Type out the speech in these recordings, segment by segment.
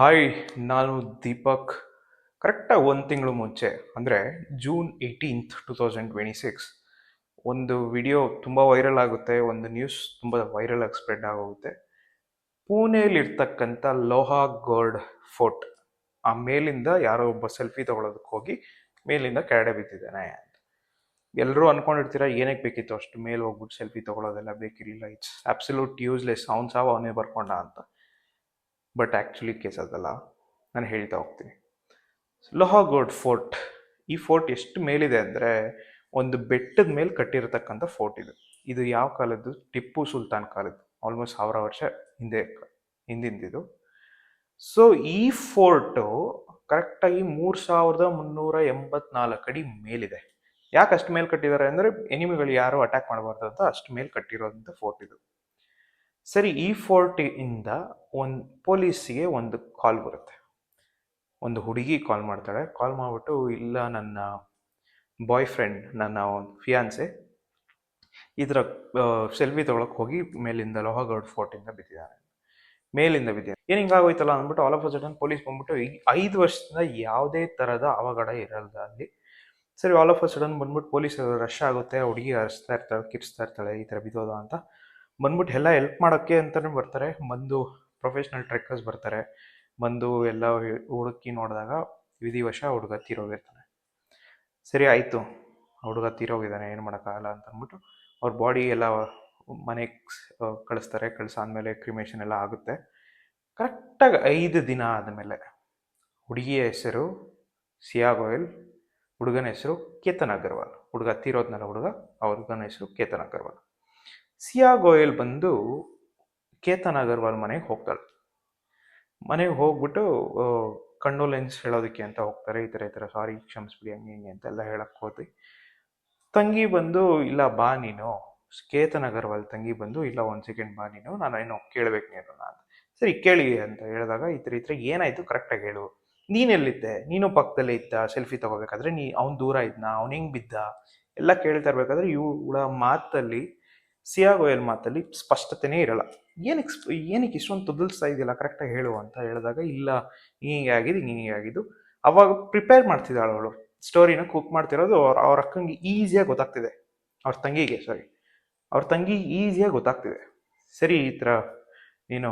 Hi, ನಾನು ದೀಪಕ್. ಕರೆಕ್ಟಾಗಿ ಒಂದು ತಿಂಗಳು ಮುಂಚೆ ಅಂದರೆ ಜೂನ್ 18th 2026 ಒಂದು ವಿಡಿಯೋ ತುಂಬ ವೈರಲ್ ಆಗುತ್ತೆ, ಒಂದು ನ್ಯೂಸ್ ತುಂಬ ವೈರಲ್ ಆಗಿ ಸ್ಪ್ರೆಡ್ ಆಗೋಗುತ್ತೆ. ಪೂನೆಯಲ್ಲಿರ್ತಕ್ಕಂಥ ಲೋಹಾಗಢ್ ಫೋರ್ಟ್, ಆ ಮೇಲಿಂದ ಯಾರೋ ಒಬ್ಬ ಸೆಲ್ಫಿ ತಗೊಳ್ಳೋದಕ್ಕೆ ಹೋಗಿ ಮೇಲಿಂದ ಕೆಳಗಡೆ ಬಿದ್ದಿದ್ದಾನೆ. ಎಲ್ಲರೂ ಅನ್ಕೊಂಡಿರ್ತೀರ ಏನಕ್ಕೆ ಬೇಕಿತ್ತು ಅಷ್ಟು ಮೇಲೆ ಹೋಗ್ಬಿಟ್ಟು ಸೆಲ್ಫಿ ತಗೊಳ್ಳೋದೆಲ್ಲ ಬೇಕಿರಲಿಲ್ಲ, ಇಟ್ಸ್ ಅಬ್ಸಲ್ಯೂಟ್ ಯೂಸ್ಲೆಸ್, ಅವ್ನು ಸಾವು ಅವನೇ ಬರ್ಕೊಂಡ ಅಂತ. ಬಟ್ ಆ್ಯಕ್ಚುಲಿ ಕೇಸ್ ಅದಲ್ಲ, ನಾನು ಹೇಳ್ತಾ ಹೋಗ್ತೀನಿ. ಲೋಹಾಗಢ್ ಫೋರ್ಟ್, ಈ ಫೋರ್ಟ್ ಎಷ್ಟು ಮೇಲಿದೆ ಅಂದರೆ ಒಂದು ಬೆಟ್ಟದ ಮೇಲೆ ಕಟ್ಟಿರತಕ್ಕಂಥ ಫೋರ್ಟ್ ಇದು. ಇದು ಯಾವ ಕಾಲದ್ದು? ಟಿಪ್ಪು ಸುಲ್ತಾನ್ ಕಾಲದ್ದು, ಆಲ್ಮೋಸ್ಟ್ 1000 ವರ್ಷ ಹಿಂದಿಂದಿದು. ಸೊ ಈ ಫೋರ್ಟು ಕರೆಕ್ಟಾಗಿ 3384 ಅಡಿ ಮೇಲಿದೆ. ಯಾಕೆ ಅಷ್ಟು ಮೇಲೆ ಕಟ್ಟಿದ್ದಾರೆ ಅಂದರೆ ಎನಿಮಿಗಳು ಯಾರು ಅಟ್ಯಾಕ್ ಮಾಡಬಾರ್ದು ಅಂತ ಅಷ್ಟು ಮೇಲೆ ಕಟ್ಟಿರೋದಂಥ ಫೋರ್ಟ್ ಇದು. ಸರಿ, ಈ ಫೋರ್ಟ್ ಇಂದ ಒಂದು ಪೊಲೀಸಿಗೆ ಒಂದು ಕಾಲ್ ಬರುತ್ತೆ. ಒಂದು ಹುಡುಗಿ ಕಾಲ್ ಮಾಡ್ತಾಳೆ. ಕಾಲ್ ಮಾಡಿಬಿಟ್ಟು, ಇಲ್ಲ ನನ್ನ ಬಾಯ್ ಫ್ರೆಂಡ್, ನನ್ನ ಫಿಯಾನ್ಸೆ ಈ ಥರ ಸೆಲ್ಫಿ ತೊಗೊಳಕ್ಕೆ ಹೋಗಿ ಮೇಲಿಂದ ಲೋಹಾಗಢ್ ಫೋರ್ಟಿಂದ ಬಿದ್ದಿದ್ದಾನೆ, ಮೇಲಿಂದ ಬಿದ್ದಿದ್ದಾನೆ. ಏನು ಹಿಂಗಾಗೋಯ್ತಲ್ಲ ಅಂದ್ಬಿಟ್ಟು all of a sudden police ಬಂದ್ಬಿಟ್ಟು, ಈಗ 5 ವರ್ಷದಿಂದ ಯಾವುದೇ ಥರದ ಅವಘಡ ಇರಲ್ಲ ಅಲ್ಲಿ. ಸರಿ, ಆಲ್ ಆಫ್ ಅ ಸಡನ್ ಬಂದ್ಬಿಟ್ಟು ಪೊಲೀಸ್ ರಶ್ ಆಗುತ್ತೆ, ಹುಡುಗಿ ಅರಿಸ್ತಾ ಇರ್ತಾಳೆ, ಕಿರ್ಸ್ತಾ ಇರ್ತಾಳೆ, ಈ ಥರ ಬಿದ್ದೋದ ಅಂತ ಬಂದ್ಬಿಟ್ಟು ಎಲ್ಲ ಹೆಲ್ಪ್ ಮಾಡೋಕ್ಕೆ ಅಂತಲೇ ಬರ್ತಾರೆ. ಬಂದು ಪ್ರೊಫೆಷ್ನಲ್ ಟ್ರೆಕ್ಕರ್ಸ್ ಬರ್ತಾರೆ. ಬಂದು ಎಲ್ಲ ಹುಡುಕಿ ನೋಡಿದಾಗ ವಿಧಿವಶ ಹುಡುಗ ತೀರೋಗಿರ್ತಾನೆ. ಸರಿ ಆಯಿತು, ಹುಡುಗ ತೀರೋಗಿದ್ದಾನೆ, ಏನು ಮಾಡೋಕ್ಕಾಗಲ್ಲ ಅಂತ ಅಂದ್ಬಿಟ್ಟು ಅವ್ರ ಬಾಡಿ ಎಲ್ಲ ಮನೆಗೆ ಕಳಿಸ್ತಾರೆ. ಕಳಿಸಾದ್ಮೇಲೆ ಕ್ರಿಮೇಷನ್ ಎಲ್ಲ ಆಗುತ್ತೆ. ಕರೆಕ್ಟಾಗಿ 5 ದಿನ ಆದಮೇಲೆ ಹುಡುಗಿಯ ಹೆಸರು ಸಿಯಾ ಗೋಯಲ್, ಹುಡುಗನ ಹೆಸರು ಕೇತನ್ ಅಗರ್ವಾಲ್. ಹುಡುಗ ತೀರೋದ್ನಲ್ಲ ಹುಡುಗ, ಆ ಹುಡುಗನ ಹೆಸರು ಕೇತನ್ ಅಗರ್ವಾಲ್. ಸಿಯಾ ಗೋಯಲ್ ಬಂದು ಕೇತನ್ ಅಗರ್ವಾಲ್ ಮನೆಗೆ ಹೋಗ್ತಾಳೆ. ಮನೆಗೆ ಹೋಗ್ಬಿಟ್ಟು ಕಂಡೋಲೆನ್ಸ್ ಹೇಳೋದಕ್ಕೆ ಅಂತ ಹೋಗ್ತಾರೆ. ಈ ಥರ ಸಾರಿ, ಕ್ಷಮಿಸ್ಬಿಡಿ, ಹಂಗೆ ಹಿಂಗೆ ಅಂತೆಲ್ಲ ಹೇಳಕ್ಕೆ ಹೋದ್ವಿ. ತಂಗಿ ಬಂದು, ಇಲ್ಲ ಬಾ ನೀನು, ಕೇತನ್ ಅಗರ್ವಾಲ್ ತಂಗಿ ಬಂದು, ಇಲ್ಲ 1 ಸೆಕೆಂಡ್ ಬಾ ನೀನು, ನಾನು ಏನೋ ಕೇಳಬೇಕು ನೀನು ನಾನು. ಸರಿ ಕೇಳಿ ಅಂತ ಹೇಳಿದಾಗ, ಈ ಥರ ಏನಾಯಿತು ಕರೆಕ್ಟಾಗಿ ಹೇಳು, ನೀನೆಲ್ಲಿದ್ದೆ, ನೀನು ಪಕ್ಕದಲ್ಲೇ ಇದ್ದ ಸೆಲ್ಫಿ ತೊಗೋಬೇಕಾದ್ರೆ, ಅವ್ನು ದೂರ ಇದ್ನ, ಅವ್ನು ಹೆಂಗೆ ಬಿದ್ದ ಎಲ್ಲ ಕೇಳ್ತಾ ಇರ್ಬೇಕಾದ್ರೆ ಇವಳ ಮಾತಲ್ಲಿ, ಸಿಯಾ ಗೋಯಲ್ ಮಾತಲ್ಲಿ ಸ್ಪಷ್ಟತೆನೇ ಇರಲ್ಲ. ಏನಕ್ಕೆ ಇಷ್ಟೊಂದು ತೊದಲ್ಸ್ತಾ ಇದೆಯಲ್ಲ, ಕರೆಕ್ಟಾಗಿ ಹೇಳು ಅಂತ ಹೇಳಿದಾಗ, ಇಲ್ಲ ಹೀಗೆ ಆಗಿದ್ದು. ಅವಾಗ ಪ್ರಿಪೇರ್ ಮಾಡ್ತಿದ್ದಾಳು ಅವಳು, ಸ್ಟೋರಿನ ಕುಕ್ ಮಾಡ್ತಿರೋದು. ಅವ್ರ ಅಕ್ಕಂಗೆ ಈಸಿಯಾಗಿ ಗೊತ್ತಾಗ್ತಿದೆ, ಅವ್ರ ತಂಗಿ ಈಸಿಯಾಗಿ ಗೊತ್ತಾಗ್ತಿದೆ. ಸರಿ, ಈ ಥರ ನೀನು,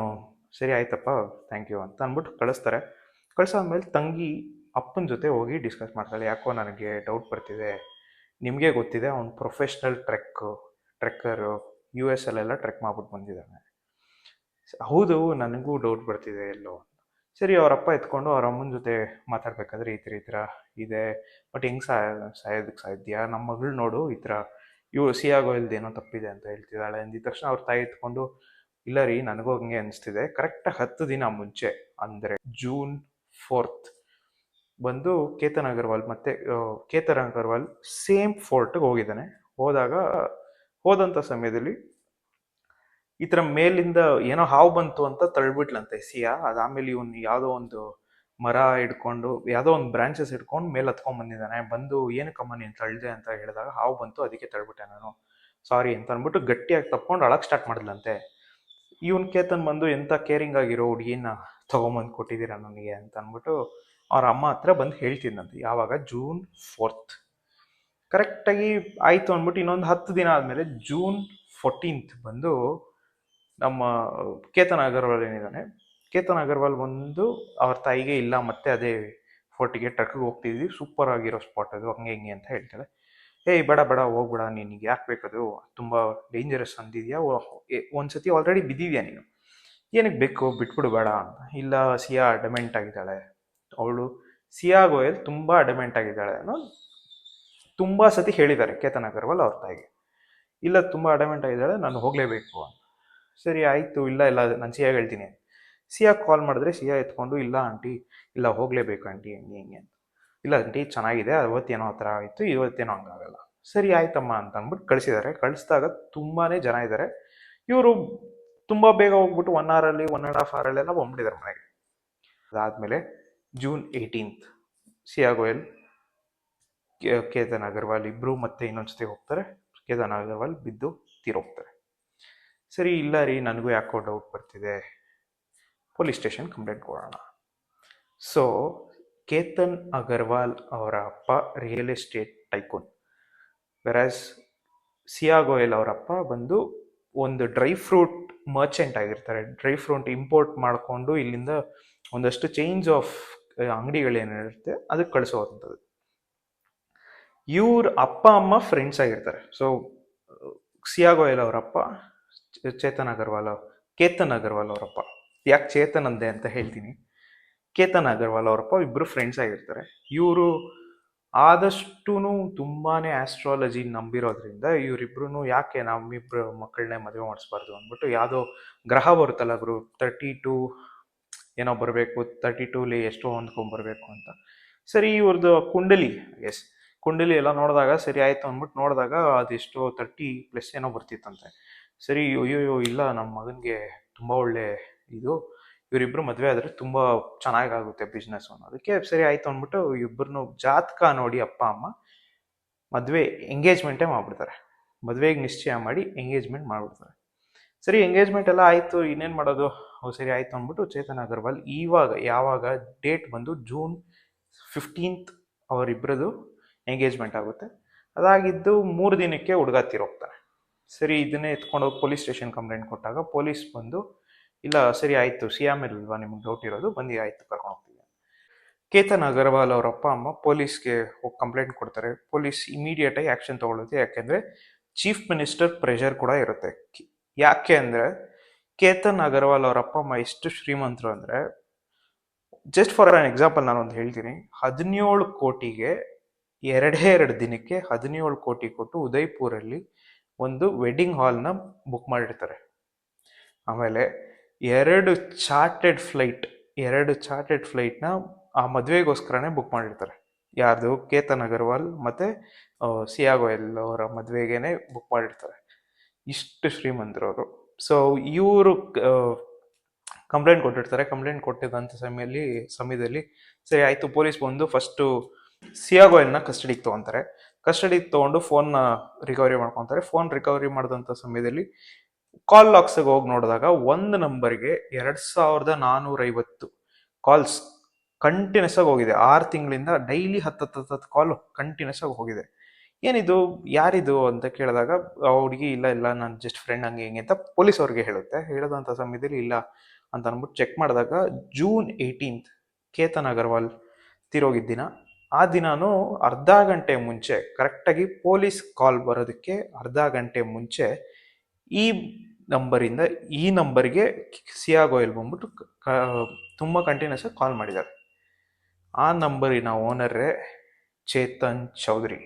ಸರಿ ಆಯ್ತಪ್ಪ, ಥ್ಯಾಂಕ್ ಯು ಅಂತ ಅಂದ್ಬಿಟ್ಟು ಕಳಿಸ್ತಾರೆ. ಕಳ್ಸಾದ್ಮೇಲೆ ತಂಗಿ ಅಪ್ಪನ ಜೊತೆ ಹೋಗಿ ಡಿಸ್ಕಸ್ ಮಾಡ್ತಾಳೆ. ಯಾಕೋ ನನಗೆ ಡೌಟ್ ಬರ್ತಿದೆ, ನಿಮಗೆ ಗೊತ್ತಿದೆ ಅವ್ನು ಪ್ರೊಫೆಷ್ನಲ್ ಟ್ರೆಕ್ಕರು, US ಅಲ್ಲೆಲ್ಲ ಟ್ರೆಕ್ ಮಾಡ್ಬಿಟ್ಟು ಬಂದಿದ್ದಾನೆ. ಹೌದು, ನನಗೂ ಡೌಟ್ ಬರ್ತಿದೆ ಎಲ್ಲೋ. ಸರಿ, ಅವರಪ್ಪ ಎತ್ಕೊಂಡು ಅವ್ರ ಅಮ್ಮನ ಜೊತೆ ಮಾತಾಡ್ಬೇಕಾದ್ರೆ, ಈ ಥರ ಇದೆ, ಬಟ್ ಹೆಂಗೆ ಸಾಯೋದಕ್ಕೆ ಸಾಧ್ಯ, ನಮ್ಮ ಮಗಳು ನೋಡು ಈ ಥರ ಸಿಯಾ ಗೋಯಲ್ದು ಏನೋ ತಪ್ಪಿದೆ ಅಂತ ಹೇಳ್ತಿದ್ದಾಳೆ ಅಂದಿದ ತಕ್ಷಣ ಅವ್ರ ತಾಯಿ ಎತ್ಕೊಂಡು, ಇಲ್ಲ ರೀ, ನನಗೂ ಹಂಗೆ ಅನಿಸ್ತಿದೆ. ಕರೆಕ್ಟಾಗಿ 10 ದಿನ ಮುಂಚೆ ಅಂದರೆ ಜೂನ್ 4th ಬಂದು ಕೇತನ್ ಅಗರ್ವಾಲ್ ಸೇಮ್ ಫೋರ್ಟ್ಗೆ ಹೋಗಿದ್ದಾನೆ. ಹೋದಂಥ ಸಮಯದಲ್ಲಿ ಈ ಥರ ಮೇಲಿಂದ ಏನೋ ಹಾವು ಬಂತು ಅಂತ ತಳ್ಬಿಟ್ಲಂತೆ ಸಿಯಾ. ಅದಾದಮೇಲೆ ಇವನು ಯಾವುದೋ ಒಂದು ಮರ ಹಿಡ್ಕೊಂಡು, ಯಾವುದೋ ಒಂದು ಬ್ರಾಂಚಸ್ ಹಿಡ್ಕೊಂಡು ಮೇಲೆ ಹತ್ಕೊಂಡು ಬಂದಿದ್ದಾನೆ. ಬಂದು ಏನಕ್ಕಮ್ಮ ನೀನು ತಳ್ಳಿದೆ ಅಂತ ಹೇಳಿದಾಗ, ಹಾವು ಬಂತು ಅದಕ್ಕೆ ತಳ್ಬಿಟ್ಟೆ ನಾನು, ಸಾರಿ ಅಂತ ಅಂದ್ಬಿಟ್ಟು ಗಟ್ಟಿಯಾಗಿ ತಪ್ಕೊಂಡು ಅಳಕ್ಕೆ ಸ್ಟಾರ್ಟ್ ಮಾಡಿದ್ಲಂತೆ. ಇವನ್ ಕೇತನ್ ಬಂದು, ಎಂಥ ಕೇರಿಂಗ್ ಆಗಿರೋ ಹುಡುಗಿನ ತೊಗೊಂಬಂದು ಕೊಟ್ಟಿದ್ದೀರಾ ನನಗೆ ಅಂತ ಅಂದ್ಬಿಟ್ಟು ಅವ್ರ ಅಮ್ಮ ಹತ್ರ ಬಂದು ಹೇಳ್ತಿದ್ದಂತೆ. ಯಾವಾಗ? June 4th. ಕರೆಕ್ಟಾಗಿ ಆಯಿತು ಅಂದ್ಬಿಟ್ಟು ಇನ್ನೊಂದು 10 ದಿನ ಆದಮೇಲೆ ಜೂನ್ 14th ಬಂದು ನಮ್ಮ ಕೇತನ್ ಅಗರ್ವಾಲ್ ಏನಿದ್ದಾನೆ, ಕೇತನ್ ಅಗರ್ವಾಲ್ ಬಂದು ಅವ್ರ ತಾಯಿಗೆ, ಇಲ್ಲ ಮತ್ತೆ ಅದೇ ಫೋರ್ಟಿಗೆ ಟ್ರಕ್ಗೆ ಹೋಗ್ತಿದ್ವಿ, ಸೂಪರ್ ಆಗಿರೋ ಸ್ಪಾಟ್ ಅದು, ಹಂಗೆ ಹಿಂಗೆ ಅಂತ ಹೇಳ್ತಾಳೆ. ಏಯ್ ಬೇಡ ಹೋಗ್ಬೇಡ, ನಿನಗೆ ಯಾಕೆ ಬೇಕದು, ತುಂಬ ಡೇಂಜರಸ್ ಅಂದಿದ್ಯಾ, ಒಂದ್ಸತಿ ಆಲ್ರೆಡಿ ಬಿದ್ದಿದ್ಯಾ ನೀನು, ಏನಕ್ಕೆ ಬೇಕು, ಬಿಟ್ಬಿಡು ಬೇಡ ಅಂತ. ಇಲ್ಲ, ಸಿಯಾ ಅಡಮೆಂಟ್ ಆಗಿದ್ದಾಳೆ, ಅವಳು ಸಿಯಾ ಗೋಯಲ್ ತುಂಬ ಅಡಮೆಂಟ್ ಆಗಿದ್ದಾಳೆ ಅನ್ನೋ ತುಂಬ ಸತಿ ಹೇಳಿದ್ದಾರೆ ಕೇತನ್ ಅಗರ್ವಾಲ್ ಅವ್ರ ತಾಯಿಗೆ. ಇಲ್ಲ, ತುಂಬ ಅಡಮೆಂಟ್ ಆಗಿದ್ದಾಳೆ, ನಾನು ಹೋಗಲೇಬೇಕು ಅಂತ. ಸರಿ ಆಯಿತು, ಇಲ್ಲ ನಾನು ಸಿಯಾಗೆ ಹೇಳ್ತೀನಿ. ಸಿಯಾ ಕಾಲ್ ಮಾಡಿದ್ರೆ ಸಿಯಾ ಎತ್ಕೊಂಡು, ಇಲ್ಲ ಆಂಟಿ, ಇಲ್ಲ ಹೋಗಲೇಬೇಕು ಆಂಟಿ, ಹಂಗೆ ಹಿಂಗೆ ಅಂತ. ಇಲ್ಲ ಆಂಟಿ, ಚೆನ್ನಾಗಿದೆ, ಅವತ್ತೇನೋ ಆ ಥರ ಆಯಿತು, ಇವತ್ತೇನೋ ಹಂಗಾಗಲ್ಲ. ಸರಿ ಆಯ್ತಮ್ಮ ಅಂತ ಅಂದ್ಬಿಟ್ಟು ಕಳಿಸಿದ್ದಾರೆ. ಕಳಿಸಿದಾಗ ತುಂಬಾ ಜನ ಇದ್ದಾರೆ. ಇವರು ತುಂಬ ಬೇಗ ಹೋಗ್ಬಿಟ್ಟು 1 ಅವರಲ್ಲಿ 1.5 ಅವರಲ್ಲೆಲ್ಲ ಬಂದ್ಬಿಟ್ಟಿದ್ದಾರೆ ಮನೆಗೆ. ಅದಾದಮೇಲೆ ಜೂನ್ 18th ಸಿಯಾ ಗೋಯಲ್, ಕೇತನ್ ಅಗರ್ವಾಲ್ ಇಬ್ಬರು ಮತ್ತೆ ಇನ್ನೊಂದ್ಸತಿ ಹೋಗ್ತಾರೆ. ಕೇತನ್ ಅಗರ್ವಾಲ್ ಬಿದ್ದು ತೀರೋಗ್ತಾರೆ. ಸರಿ, ಇಲ್ಲ ರೀ, ನನಗೂ ಯಾಕೋ ಡೌಟ್ ಬರ್ತಿದೆ, ಪೊಲೀಸ್ ಸ್ಟೇಷನ್ ಕಂಪ್ಲೇಂಟ್ ಕೊಡೋಣ. ಸೊ ಕೇತನ್ ಅಗರ್ವಾಲ್ ಅವರ ಅಪ್ಪ ರಿಯಲ್ ಎಸ್ಟೇಟ್ ಟೈಕೂನ್, ವೆರಾಸ್ ಸಿಯಾ ಗೋಯಲ್ ಅವರಪ್ಪ ಬಂದು ಒಂದು ಡ್ರೈ ಫ್ರೂಟ್ ಮರ್ಚೆಂಟ್ ಆಗಿರ್ತಾರೆ. ಡ್ರೈ ಫ್ರೂಟ್ ಇಂಪೋರ್ಟ್ ಮಾಡಿಕೊಂಡು ಇಲ್ಲಿಂದ ಒಂದಷ್ಟು ಚೇಂಜ್ ಆಫ್ ಅಂಗಡಿಗಳೇನಿರುತ್ತೆ ಅದಕ್ಕೆ ಕಳಿಸೋವಂಥದ್ದು. ಇವ್ರ ಅಪ್ಪ ಅಮ್ಮ ಫ್ರೆಂಡ್ಸ್ ಆಗಿರ್ತಾರೆ. ಸೊ ಸಿಯಾ ಗೋಯಲ್ ಅವರಪ್ಪ ಚೇತನ್ ಅಗರ್ವಾಲ್, ಕೇತನ್ ಅಗರ್ವಾಲ್ ಅವರಪ್ಪ, ಯಾಕೆ ಚೇತನ್ ಅಂದೆ ಅಂತ ಹೇಳ್ತೀನಿ. ಕೇತನ್ ಅಗರ್ವಾಲ್ ಅವರಪ್ಪ ಇಬ್ಬರು ಫ್ರೆಂಡ್ಸ್ ಆಗಿರ್ತಾರೆ. ಇವರು ಆದಷ್ಟು ತುಂಬಾನೇ ಆಸ್ಟ್ರಾಲಜಿ ನಂಬಿರೋದ್ರಿಂದ ಇವರಿಬ್ರು ಯಾಕೆ ನಮ್ಮಿಬ್ರು ಮಕ್ಕಳನ್ನೇ ಮದುವೆ ಮಾಡಿಸ್ಬಾರ್ದು ಅಂದ್ಬಿಟ್ಟು ಯಾವುದೋ ಗ್ರಹ ಬರುತ್ತಲ್ಲ ಗುರು 32 ಏನೋ ಬರಬೇಕು, 32ಲಿ ಎಷ್ಟೋ ಹೊಂದ್ಕೊಂಡ್ಬರ್ಬೇಕು ಅಂತ. ಸರಿ ಇವ್ರದ್ದು ಕುಂಡಲಿ, ಎಸ್ ಕುಂಡಲಿ ಎಲ್ಲ ನೋಡಿದಾಗ ಸರಿ ಆಯ್ತು ಅಂದ್ಬಿಟ್ಟು ನೋಡಿದಾಗ ಅದೆಷ್ಟೋ 30+ ಏನೋ ಬರ್ತಿತ್ತಂತೆ. ಸರಿ ಅಯ್ಯೋ ಇಲ್ಲ ನಮ್ಮ ಮಗನಿಗೆ ತುಂಬ ಒಳ್ಳೆ ಇದು, ಇವರಿಬ್ರು ಮದುವೆ ಆದರೆ ತುಂಬ ಚೆನ್ನಾಗಾಗುತ್ತೆ ಬಿಸ್ನೆಸ್ ಅನ್ನೋದಕ್ಕೆ ಸರಿ ಆಯ್ತು ಅಂದ್ಬಿಟ್ಟು ಇಬ್ಬರನ್ನು ಜಾತಕ ನೋಡಿ ಅಪ್ಪ ಅಮ್ಮ ಮದುವೆ ಎಂಗೇಜ್ಮೆಂಟೇ ಮಾಡಿಬಿಡ್ತಾರೆ. ಮದುವೆಗೆ ನಿಶ್ಚಯ ಮಾಡಿ ಎಂಗೇಜ್ಮೆಂಟ್ ಮಾಡಿಬಿಡ್ತಾರೆ. ಸರಿ ಎಂಗೇಜ್ಮೆಂಟ್ ಎಲ್ಲ ಆಯಿತು, ಇನ್ನೇನು ಮಾಡೋದು, ಸರಿ ಆಯಿತು ಅಂದ್ಬಿಟ್ಟು ಚೇತನ್ ಅಗರ್ವಾಲ್ ಯಾವಾಗ ಡೇಟ್ ಬಂದು ಜೂನ್ 15 ಅವರಿಬ್ಬರದು ಎಂಗೇಜ್ಮೆಂಟ್ ಆಗುತ್ತೆ. ಅದಾಗಿದ್ದು 3 ದಿನಕ್ಕೆ ಹುಡುಗ ತೀರೋಗ್ತಾನೆ. ಸರಿ ಇದನ್ನೇ ಎತ್ಕೊಂಡೋಗಿ ಪೊಲೀಸ್ ಸ್ಟೇಷನ್ ಕಂಪ್ಲೇಂಟ್ ಕೊಟ್ಟಾಗ ಪೊಲೀಸ್ ಬಂದು ಇಲ್ಲ ಸರಿ ಆಯಿತು ಸಿಯಾ ಮೇಲಲ್ವಾ ನಿಮ್ಗೆ ಡೌಟ್ ಇರೋದು, ಬಂದು ಆಯಿತು ಕರ್ಕೊಂಡು ಹೋಗ್ತೀವಿ. ಕೇತನ್ ಅಗರ್ವಾಲ್ ಅವರ ಅಪ್ಪ ಅಮ್ಮ ಪೊಲೀಸ್ಗೆ ಹೋಗಿ ಕಂಪ್ಲೇಂಟ್ ಕೊಡ್ತಾರೆ. ಪೊಲೀಸ್ ಇಮಿಡಿಯೇಟಾಗಿ ಆ್ಯಕ್ಷನ್ ತೊಗೊಳುತ್ತೆ. ಯಾಕೆಂದರೆ ಚೀಫ್ ಮಿನಿಸ್ಟರ್ ಪ್ರೆಷರ್ ಕೂಡ ಇರುತ್ತೆ. ಯಾಕೆ ಅಂದರೆ ಕೇತನ್ ಅಗರ್ವಾಲ್ ಅವರ ಅಪ್ಪ ಅಮ್ಮ ಎಷ್ಟು ಶ್ರೀಮಂತರು ಅಂದರೆ, ಜಸ್ಟ್ ಫಾರ್ ಅನ್ ಎಕ್ಸಾಂಪಲ್ ನಾನೊಂದು ಹೇಳ್ತೀನಿ. 17 ಕೋಟಿಗೆ 2 ದಿನಕ್ಕೆ 17 ಕೋಟಿ ಕೊಟ್ಟು ಉದಯ್ಪುರಲ್ಲಿ ಒಂದು ವೆಡ್ಡಿಂಗ್ ಹಾಲ್ನ ಬುಕ್ ಮಾಡಿರ್ತಾರೆ. ಆಮೇಲೆ 2 ಚಾರ್ಟೆಡ್ ಫ್ಲೈಟ್ನ ಆ ಮದುವೆಗೋಸ್ಕರನೇ ಬುಕ್ ಮಾಡಿರ್ತಾರೆ. ಯಾರ್ದು? ಕೇತನ್ ಅಗರ್ವಾಲ್ ಮತ್ತು ಸಿಯಾ ಗೋಯಲ್ ಅವರ ಮದುವೆಗೇನೆ ಬುಕ್ ಮಾಡಿರ್ತಾರೆ. ಇಷ್ಟು ಶ್ರೀಮಂತರವರು. ಸೊ ಇವರು ಕಂಪ್ಲೇಂಟ್ ಕೊಟ್ಟಿರ್ತಾರೆ. ಕಂಪ್ಲೇಂಟ್ ಕೊಟ್ಟಿದ್ದಂಥ ಸಮಯದಲ್ಲಿ ಸರಿ ಆಯಿತು ಪೊಲೀಸ್ ಬಂದು ಫಸ್ಟು ಸಿಯಾ ಗೋಯಲ್ನ ಕಸ್ಟಡಿಗೆ ತೊಗೊತಾರೆ. ಕಸ್ಟಡಿಗೆ ತೊಗೊಂಡು ಫೋನ್ನ ರಿಕವರಿ ಮಾಡ್ಕೊತಾರೆ. ಫೋನ್ ರಿಕವರಿ ಮಾಡಿದಂಥ ಸಮಯದಲ್ಲಿ ಕಾಲ್ ಲಾಕ್ಸ್ಗೆ ಹೋಗಿ ನೋಡಿದಾಗ ಒಂದು ನಂಬರ್ಗೆ 2450 ಕಾಲ್ಸ್ ಕಂಟಿನ್ಯೂಸ್ ಆಗಿ ಹೋಗಿದೆ. 6 ತಿಂಗಳಿಂದ ಡೈಲಿ 10 ಕಾಲ್ ಕಂಟಿನ್ಯೂಸ್ ಆಗಿ ಹೋಗಿದೆ. ಏನಿದು, ಯಾರಿದು ಅಂತ ಕೇಳಿದಾಗ ಹುಡುಗಿ ಇಲ್ಲ ನಾನು ಜಸ್ಟ್ ಫ್ರೆಂಡ್ ಹಂಗೆ ಹಿಂಗೆ ಅಂತ ಪೊಲೀಸ್ ಅವ್ರಿಗೆ ಹೇಳುತ್ತೆ. ಹೇಳೋದಂಥ ಸಮಯದಲ್ಲಿ ಇಲ್ಲ ಅಂತ ಅಂದ್ಬಿಟ್ಟು ಚೆಕ್ ಮಾಡಿದಾಗ ಜೂನ್ 18 ಕೇತನ್ ಅಗರ್ವಾಲ್ ತೀರೋಗಿದ್ದ ದಿನ. ಆ ದಿನಾನು ಅರ್ಧ ಗಂಟೆ ಮುಂಚೆ, ಕರೆಕ್ಟಾಗಿ ಪೊಲೀಸ್ ಕಾಲ್ ಬರೋದಕ್ಕೆ ಅರ್ಧ ಗಂಟೆ ಮುಂಚೆ ಈ ನಂಬರಿಂದ ಈ ನಂಬರ್ಗೆ ಸಿಯಾ ಗೋಯಲ್ ಬಂದ್ಬಿಟ್ಟು ತುಂಬ ಕಂಟಿನ್ಯೂಸ್ ಆಗಿ ಕಾಲ್ ಮಾಡಿದ್ದಾರೆ. ಆ ನಂಬರಿನ ಓನರೇ ಚೇತನ್ ಚೌಧರಿ.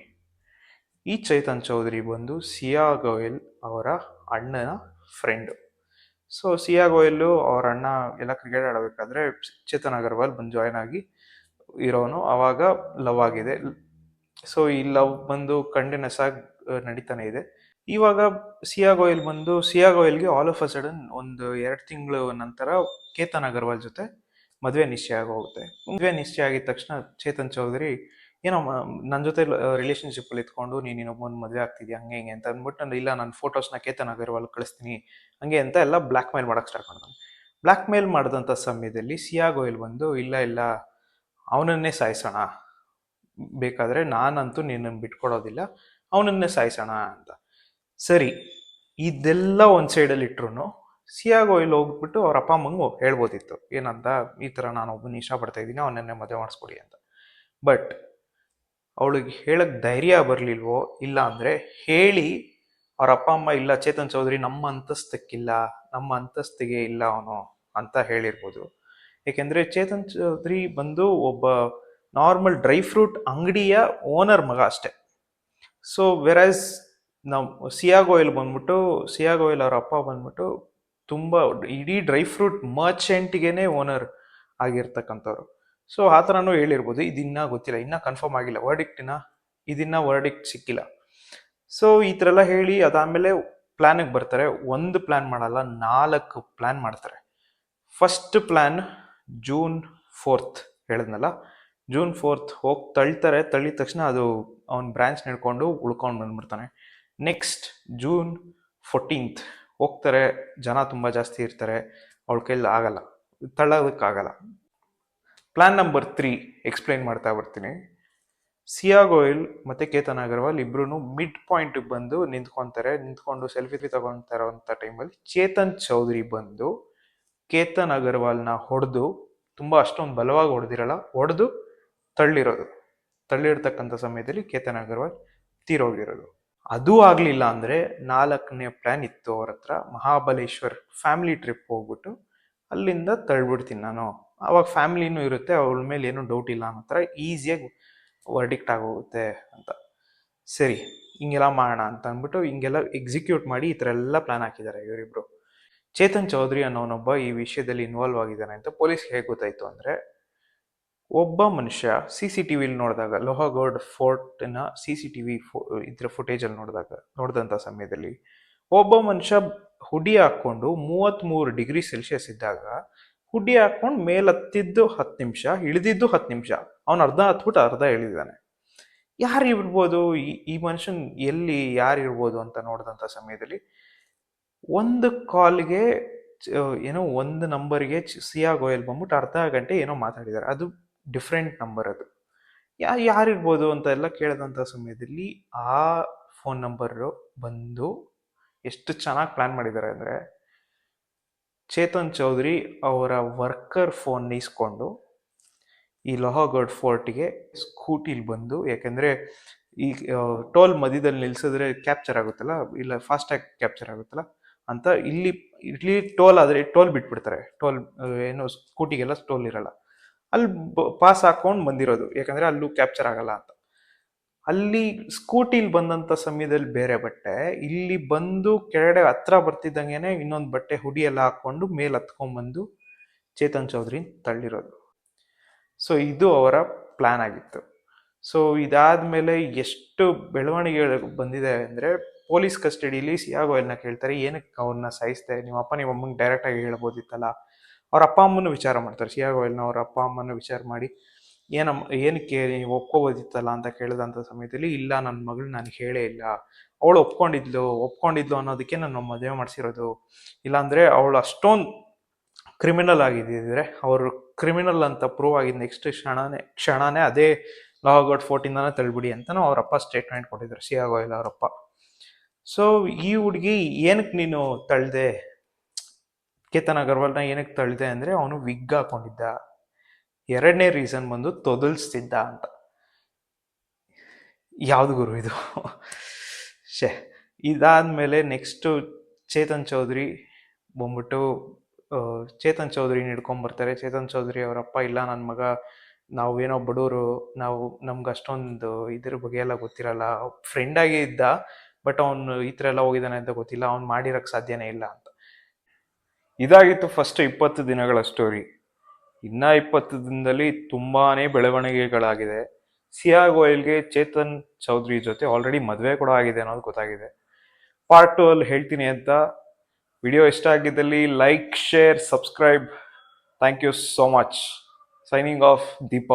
ಈ ಚೇತನ್ ಚೌಧರಿ ಬಂದು ಸಿಯಾ ಗೋಯಲ್ ಅವರ ಅಣ್ಣನ ಫ್ರೆಂಡು. ಸೊ ಸಿಯಾ ಗೋಯಲ್ಲು ಅವ್ರ ಅಣ್ಣ ಎಲ್ಲ ಕ್ರಿಕೆಟ್ ಆಡಬೇಕಾದ್ರೆ ಚೇತನ್ ಅಗರ್ವಾಲ್ ಬಂದು ಜಾಯ್ನ್ ಆಗಿ ಇರೋನು. ಆವಾಗ ಲವ್ ಆಗಿದೆ. ಸೊ ಈ ಲವ್ ಬಂದು ಕಂಟಿನ್ಯೂಸ್ ಆಗಿ ನಡೀತಾನೆ ಇದೆ. ಇವಾಗ ಸಿಯಾ ಗೋಯಲ್ಗೆ ಆಲ್ ಆಫ್ ಅ ಸಡನ್ ಒಂದು 2 ತಿಂಗಳು ನಂತರ ಕೇತನ್ ಅಗರ್ವಾಲ್ ಜೊತೆ ಮದುವೆ ನಿಶ್ಚಯ ಆಗೋಗುತ್ತೆ. ಮದುವೆ ನಿಶ್ಚಯ ಆಗಿದ ತಕ್ಷಣ ಚೇತನ್ ಚೌಧರಿ ಏನೋ ನನ್ನ ಜೊತೆ ರಿಲೇಷನ್ಶಿಪ್ಪಲ್ಲಿ ಇತ್ಕೊಂಡು ನೀನು ಇನ್ನೊಬ್ಬನ ಮದುವೆ ಆಗ್ತಿದ್ಯಾ ಹಂಗೆ ಹಿಂಗೆ ಅಂತ ಅಂದ್ಬಿಟ್ಟು ಇಲ್ಲ ನನ್ನ ಫೋಟೋಸ್ನ ಕೇತನ್ ಅಗರ್ವಾಲ್ ಕಳಿಸ್ತೀನಿ ಹಂಗೆ ಅಂತ ಎಲ್ಲ ಬ್ಲ್ಯಾಕ್ ಮೇಲ್ ಮಾಡೋಕ್ಕೆ ಸ್ಟಾರ್ಟ್ ಮಾಡ್ತಾನೆ. ಬ್ಲ್ಯಾಕ್ ಮೇಲ್ ಮಾಡಿದಂಥ ಸಮಯದಲ್ಲಿ ಸಿಯಾ ಗೋಯಲ್ ಬಂದು ಇಲ್ಲ ಅವನನ್ನೇ ಸಾಯಿಸೋಣ, ಬೇಕಾದರೆ ನಾನಂತೂ ನಿನ್ನನ್ನು ಬಿಟ್ಕೊಡೋದಿಲ್ಲ, ಅವನನ್ನೇ ಸಾಯಿಸೋಣ ಅಂತ. ಸರಿ ಇದೆಲ್ಲ ಒಂದು ಸೈಡಲ್ಲಿ ಇಟ್ರು ಸಿಯಾ ಗೋಯಲ್ ಹೋಗ್ಬಿಟ್ಟು ಅವ್ರ ಅಪ್ಪ ಅಮ್ಮಂಗೆ ಹೇಳ್ಬೋದಿತ್ತು ಏನಂತ, ಈ ಥರ ನಾನು ಒಬ್ಬನ ಇಷ್ಟಪಡ್ತಾ ಇದ್ದೀನಿ, ಅವನನ್ನೇ ಮದುವೆ ಮಾಡಿಸ್ಕೊಡಿ ಅಂತ. ಬಟ್ ಅವಳಿಗೆ ಹೇಳಕ್ಕೆ ಧೈರ್ಯ ಬರಲಿಲ್ವೋ, ಇಲ್ಲ ಅಂದರೆ ಹೇಳಿ ಅವ್ರ ಅಪ್ಪ ಅಮ್ಮ ಇಲ್ಲ ಚೇತನ್ ಚೌಧರಿ ನಮ್ಮ ಅಂತಸ್ತಿಗೆ ಇಲ್ಲ ಅವನು ಅಂತ ಹೇಳಿರ್ಬೋದು. ಏಕೆಂದರೆ ಚೇತನ್ ಚೌಧರಿ ಬಂದು ಒಬ್ಬ ನಾರ್ಮಲ್ ಡ್ರೈ ಫ್ರೂಟ್ ಅಂಗಡಿಯ ಓನರ್ ಮಗ ಅಷ್ಟೆ. ಸೊ ವೆರಾಸ್ ನಾವು ಸಿಯಾ ಗೋಯಲ್ ಅವ್ರ ಅಪ್ಪ ಬಂದ್ಬಿಟ್ಟು ತುಂಬ ಇಡೀ ಡ್ರೈ ಫ್ರೂಟ್ ಮರ್ಚೆಂಟ್ಗೇನೆ ಓನರ್ ಆಗಿರ್ತಕ್ಕಂಥವ್ರು. ಸೊ ಆ ಥರನೂ ಹೇಳಿರ್ಬೋದು. ಇದಿನ್ನ ಗೊತ್ತಿಲ್ಲ, ಇನ್ನೂ ಕನ್ಫರ್ಮ್ ಆಗಿಲ್ಲ ವರ್ಡಿಕ್ಟ್ ಸಿಕ್ಕಿಲ್ಲ. ಸೊ ಈ ಥರ ಎಲ್ಲ ಹೇಳಿ ಅದಾದಮೇಲೆ ಪ್ಲ್ಯಾನಿಗೆ ಬರ್ತಾರೆ. ಒಂದು ಪ್ಲ್ಯಾನ್ ಮಾಡಲ್ಲ, 4 ಪ್ಲ್ಯಾನ್ ಮಾಡ್ತಾರೆ. ಫಸ್ಟ್ ಪ್ಲ್ಯಾನ್ ಜೂನ್ 4 ಹೇಳಿದ್ನಲ್ಲ, ಜೂನ್ 4 ಹೋಗಿ ತಳ್ಳಿದ ತಕ್ಷಣ ಅದು ಅವ್ನ ಬ್ರಾಂಚ್ ನಡ್ಕೊಂಡು ಉಳ್ಕೊಂಡು ಬಂದ್ಬಿಡ್ತಾನೆ. ನೆಕ್ಸ್ಟ್ ಜೂನ್ 14 ಹೋಗ್ತಾರೆ, ಜನ ತುಂಬ ಜಾಸ್ತಿ ಇರ್ತಾರೆ, ಅವಳ ಕೈಲಿ ಆಗಲ್ಲ, ತಳ್ಳೋದಕ್ಕಾಗಲ್ಲ. ಪ್ಲಾನ್ ನಂಬರ್ 3 ಎಕ್ಸ್ಪ್ಲೈನ್ ಮಾಡ್ತಾ ಬರ್ತೀನಿ. ಸಿಯಾ ಗೋಯಲ್ ಮತ್ತೆ ಕೇತನ್ ಅಗರ್ವಾಲ್ ಇಬ್ರು ಮಿಡ್ ಪಾಯಿಂಟ್ ಬಂದು ನಿಂತ್ಕೊಂಡು ಸೆಲ್ಫಿ ತಗೊಂತಾರಂತ ಟೈಮಲ್ಲಿ ಚೇತನ್ ಚೌಧರಿ ಬಂದು ಕೇತನ್ ಅಗರ್ವಾಲ್ನ ಹೊಡೆದು, ತುಂಬಾ ಅಷ್ಟೊಂದು ಬಲವಾಗಿ ಹೊಡೆದಿರಲ್ಲ, ಹೊಡೆದು ತಳ್ಳಿರ್ತಕ್ಕಂಥ ಸಮಯದಲ್ಲಿ ಕೇತನ್ ಅಗರ್ವಾಲ್ ತೀರೋಗಿರೋದು. ಅದು ಆಗ್ಲಿಲ್ಲ ಅಂದ್ರೆ 4ನೇ ಪ್ಲಾನ್ ಇತ್ತು ಅವ್ರ ಹತ್ರ, ಮಹಾಬಲೇಶ್ವರ್ ಫ್ಯಾಮಿಲಿ ಟ್ರಿಪ್ ಹೋಗ್ಬಿಟ್ಟು ಅಲ್ಲಿಂದ ತಳ್ಬಿಡ್ತೀನಿ ನಾನು, ಅವಾಗ ಫ್ಯಾಮಿಲಿನೂ ಇರುತ್ತೆ, ಅವಳ ಮೇಲೆ ಏನೂ ಡೌಟ್ ಇಲ್ಲ ಅನ್ನೋ ಥರ ಈಸಿಯಾಗಿ ವರ್ಡಿಕ್ಟ್ ಆಗೋಗುತ್ತೆ ಅಂತ. ಸರಿ, ಹಿಂಗೆಲ್ಲ ಮಾಡೋಣ ಅಂತ ಅಂದ್ಬಿಟ್ಟು ಹಿಂಗೆಲ್ಲ ಎಕ್ಸಿಕ್ಯೂಟ್ ಮಾಡಿ ಈ ಥರ ಎಲ್ಲ ಪ್ಲಾನ್ ಹಾಕಿದ್ದಾರೆ ಇವರಿಬ್ರು. ಚೇತನ್ ಚೌಧರಿ ಅನ್ನೋನೊಬ್ಬ ಈ ವಿಷಯದಲ್ಲಿ ಇನ್ವಾಲ್ವ್ ಆಗಿದ್ದಾನೆ ಅಂತ ಪೊಲೀಸ್ಗೆ ಹೇಗೆ ಗೊತ್ತಾಯ್ತು ಅಂದರೆ, ಒಬ್ಬ ಮನುಷ್ಯ CCTVಲಿ ನೋಡಿದಾಗ, ಲೋಹಗೌಡ್ ಫೋರ್ಟ್ನ CCTV ಇದ್ರ ಫುಟೇಜಲ್ಲಿ ನೋಡಿದಂಥ ಸಮಯದಲ್ಲಿ ಒಬ್ಬ ಮನುಷ್ಯ ಹುಡಿ ಹಾಕ್ಕೊಂಡು 33°C ಇದ್ದಾಗ ಹುಡಿ ಹಾಕ್ಕೊಂಡು ಮೇಲತ್ತಿದ್ದು 10 ನಿಮಿಷ, ಇಳಿದಿದ್ದು 10 ನಿಮಿಷ, ಅವನು ಅರ್ಧ ಹತ್ಬಿಟ್ಟು ಅರ್ಧ ಇಳಿದಿದ್ದಾನೆ. ಯಾರು ಇರ್ಬೋದು ಈ ಮನುಷ್ಯನ್, ಎಲ್ಲಿ ಯಾರು ಇರ್ಬೋದು ಅಂತ ನೋಡಿದಂಥ ಸಮಯದಲ್ಲಿ ಒಂದು ಕಾಲ್ಗೆ ಏನೋ ಒಂದು ನಂಬರ್ಗೆ ಸಿಯಾ ಗೋಯಲ್ ಬಂದ್ಬಿಟ್ಟು ಅರ್ಧ ಗಂಟೆ ಏನೋ ಮಾತಾಡಿದ್ದಾರೆ, ಅದು ಡಿಫ್ರೆಂಟ್ ನಂಬರ್. ಅದು ಯಾರಿರ್ಬೋದು ಅಂತ ಎಲ್ಲ ಕೇಳಿದಂಥ ಸಮಯದಲ್ಲಿ ಆ ಫೋನ್ ನಂಬರು ಬಂದು ಎಷ್ಟು ಚೆನ್ನಾಗಿ ಪ್ಲಾನ್ ಮಾಡಿದ್ದಾರೆ ಅಂದರೆ, ಚೇತನ್ ಚೌಧರಿ ಅವರ ವರ್ಕರ್ ಫೋನ್ ಇಸ್ಕೊಂಡು ಈ ಲೋಹಗೌಡ್ ಫೋರ್ಟ್ಗೆ ಸ್ಕೂಟಿಲಿ ಬಂದು, ಯಾಕೆಂದರೆ ಈ ಟೋಲ್ ಮಧ್ಯದಲ್ಲಿ ನಿಲ್ಸಿದ್ರೆ ಕ್ಯಾಪ್ಚರ್ ಆಗುತ್ತಲ್ಲ, ಇಲ್ಲ ಫಾಸ್ಟಾಗಿ ಕ್ಯಾಪ್ಚರ್ ಆಗುತ್ತಲ್ಲ ಅಂತ, ಇಲ್ಲಿ ಟೋಲ್ ಆದರೆ ಟೋಲ್ ಬಿಟ್ಬಿಡ್ತಾರೆ, ಟೋಲ್ ಏನು ಸ್ಕೂಟಿಗೆಲ್ಲ ಟೋಲ್ ಇರಲ್ಲ, ಅಲ್ಲಿ ಪಾಸ್ ಹಾಕೊಂಡು ಬಂದಿರೋದು, ಯಾಕಂದರೆ ಅಲ್ಲೂ ಕ್ಯಾಪ್ಚರ್ ಆಗಲ್ಲ ಅಂತ. ಅಲ್ಲಿ ಸ್ಕೂಟಿಲಿ ಬಂದಂಥ ಸಮಯದಲ್ಲಿ ಬೇರೆ ಬಟ್ಟೆ, ಇಲ್ಲಿ ಬಂದು ಕೆಳಗಡೆ ಹತ್ರ ಬರ್ತಿದ್ದಂಗೆನೆ ಇನ್ನೊಂದು ಬಟ್ಟೆ ಹುಡಿ ಎಲ್ಲ ಹಾಕ್ಕೊಂಡು ಮೇಲೆ ಹತ್ಕೊಂಡ್ಬಂದು ಚೇತನ್ ಚೌಧರಿ ತಳ್ಳಿರೋದು. ಸೊ ಇದು ಅವರ ಪ್ಲಾನ್ ಆಗಿತ್ತು. ಸೊ ಇದಾದ್ಮೇಲೆ ಎಷ್ಟು ಬೆಳವಣಿಗೆಗಳು ಬಂದಿದೆ ಅಂದರೆ, ಪೊಲೀಸ್ ಕಸ್ಟಡಿಲಿ ಸಿಯಾ ಗೋಯಲ್ನ ಕೇಳ್ತಾರೆ, ಏನಕ್ಕೆ ಅವ್ರನ್ನ ಸಾಯಿಸ್ದೆ, ನಿಮ್ಮ ಅಪ್ಪ ನಿಮ್ಮ ಅಮ್ಮಂಗೆ ಡೈರೆಕ್ಟಾಗಿ ಹೇಳ್ಬೋದಿತ್ತಲ್ಲ. ಅವ್ರ ಅಪ್ಪ ಅಮ್ಮನ ವಿಚಾರ ಮಾಡ್ತಾರೆ, ಸಿಯಾ ಗೋಯಲ್ನ ಅವ್ರ ಅಪ್ಪ ಅಮ್ಮನ ವಿಚಾರ ಮಾಡಿ ಏನಕ್ಕೆ ನೀವು ಒಪ್ಕೋಬೋದಿತ್ತಲ್ಲ ಅಂತ ಕೇಳಿದಂಥ ಸಮಯದಲ್ಲಿ, ಇಲ್ಲ ನನ್ನ ಮಗಳು ನನಗೆ ಹೇಳೇ ಇಲ್ಲ, ಅವಳು ಒಪ್ಕೊಂಡಿದ್ಲು ಅನ್ನೋದಕ್ಕೆ ನಾನು ಮದುವೆ ಮಾಡಿಸಿರೋದು, ಇಲ್ಲಾಂದರೆ ಅವಳು ಅಷ್ಟೊಂದು ಕ್ರಿಮಿನಲ್ ಆಗಿದ್ದಿದ್ರೆ, ಅವರು ಕ್ರಿಮಿನಲ್ ಅಂತ ಪ್ರೂವ್ ಆಗಿದ್ದು ನೆಕ್ಸ್ಟ್ ಕ್ಷಣನೇ ಅದೇ ಲೋಹಗೌಡ್ ಫೋರ್ಟಿಂದಾನೇ ತಳ್ಬಿಡಿ ಅಂತಲೂ ಅವರಪ್ಪ ಸ್ಟೇಟ್ಮೆಂಟ್ ಕೊಟ್ಟಿದ್ದಾರೆ, ಸಿಯಾ ಗೋಯಲ್ ಅವರಪ್ಪ. ಸೊ ಈ ಹುಡುಗಿ ಏನಕ್ಕೆ ನೀನು ತಳ್ದೆ, ಕೇತನ್ ಅಗರ್ವಾಲ್ನ ಏನಕ್ಕೆ ತಳ್ದೆ ಅಂದರೆ, ಅವನು ವಿಗ್ ಹಾಕೊಂಡಿದ್ದ. 2ನೇ ರೀಸನ್ ಬಂದು ತೊದಲ್ಸ್ತಿದ್ದ ಅಂತ. ಯಾವ್ದು ಗುರು ಇದು? ಇದಾದ್ಮೇಲೆ ನೆಕ್ಸ್ಟು ಚೇತನ್ ಚೌಧರಿ ಬಂದ್ಬಿಟ್ಟು ಚೇತನ್ ಚೌಧರಿನ ಹಿಡ್ಕೊಂಡ್ಬರ್ತಾರೆ. ಚೇತನ್ ಚೌಧರಿ ಅವರಪ್ಪ, ಇಲ್ಲ ನನ್ನ ಮಗ, ನಾವೇನೋ ಬಡವರು, ನಮ್ಗೆ ಅಷ್ಟೊಂದು ಇದ್ರ ಬಗ್ಗೆ ಎಲ್ಲ ಗೊತ್ತಿರಲ್ಲ, ಫ್ರೆಂಡಾಗಿ ಇದ್ದ, ಬಟ್ ಅವನು ಈ ಥರ ಎಲ್ಲ ಹೋಗಿದ್ದಾನೆ ಅಂತ ಗೊತ್ತಿಲ್ಲ, ಅವ್ನು ಮಾಡಿರೋಕ್ಕೆ ಸಾಧ್ಯನೇ ಇಲ್ಲ ಅಂತ. ಇದಾಗಿತ್ತು ಫಸ್ಟ್ 20 ದಿನಗಳ ಸ್ಟೋರಿ. ಇನ್ನ 20 ದಿನದಲ್ಲಿ ತುಂಬಾನೇ ಬೆಳವಣಿಗೆಗಳಾಗಿದೆ. ಸಿಯಾ ಗೋಯಲ್ಗೆ ಚೇತನ್ ಚೌಧರಿ ಜೊತೆ ಆಲ್ರೆಡಿ ಮದುವೆ ಕೂಡ ಆಗಿದೆ ಅನ್ನೋದು ಗೊತ್ತಾಗಿದೆ. ಪಾರ್ಟ್ 2 ಅಲ್ಲಿ ಹೇಳ್ತೀನಿ ಅಂತ. ವಿಡಿಯೋ ಇಷ್ಟ ಆಗಿದ್ದಲ್ಲಿ like, share, subscribe. Thank you so much. Signing off, Deepak.